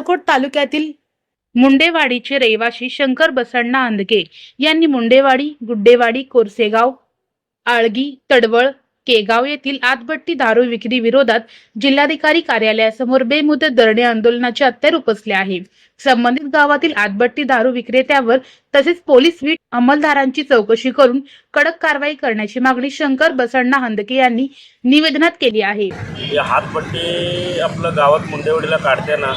अक्कलकोट तालुक्यातील मुंडेवाडीचे रहिवासी शंकर बसण्णा अंधके यांनी मुंडेवाडी, गुड्डेवाडी, कोरसेगाव, आळगी, तडवळ, केगाव येथील आतबट्टी दारू विक्री विरोधात जिल्हाधिकारी कार्यालयासमोर बेमुदत धरणे आंदोलनाचे हत्यार उपसले आहे। संबंधित गावातील आतबट्टी दारू विक्रेत्यावर तसेच पोलीस वीट अंमलदारांची चौकशी करून कडक कारवाई करण्याची मागणी शंकर बसण्णा अंधके यांनी निवेदनात केली आहे। हातपट्टी आपलं गावात मुंडेवाडीला काढते ना,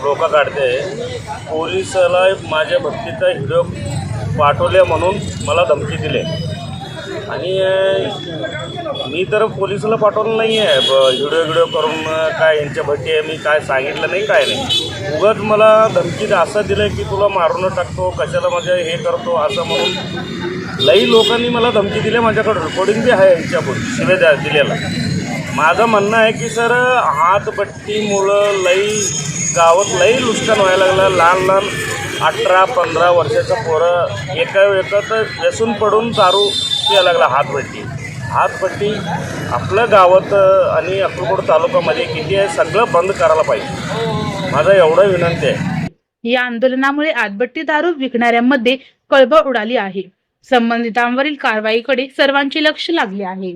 लोक काढते, पोलिसाला माझ्या भक्तीचा व्हिडिओ पाठवले म्हणून मला धमकी दिली आणि मी तर पोलिसाला पाठवलं नाही आहे। व्हिडिओ करून काय यांच्या भट्टी आहे, मी काय सांगितलं नाही, काय नाही। उगाच मला धमकी असं दिलं की तुला मारून टाकतो, कशाला माझ्या हे करतो असं म्हणून लई लोकांनी मला धमकी दिली। माझ्याकडे रेकॉर्डिंग बी आहे यांच्याकडून शिव्या दिलेला। माझं म्हणणं आहे की सर, हातपट्टीमुळं लई गावात लई नुकसान व्हायला लागलं। लहान लहान 18-15 वर्षाचं पोरं एकात व्यसन पडून दारू प्यायला लागला। हातपट्टी आपल्या गावात आणि अक्कलकोट तालुक्यामध्ये किती आहे सगळं बंद करायला पाहिजे, माझा एवढा विनंती आहे। या आंदोलनामुळे आतबट्टी दारू विकणाऱ्यांमध्ये खळबळ उडाली आहे। संबंधितांवरील कारवाईकडे सर्वांचे लक्ष लागले आहे।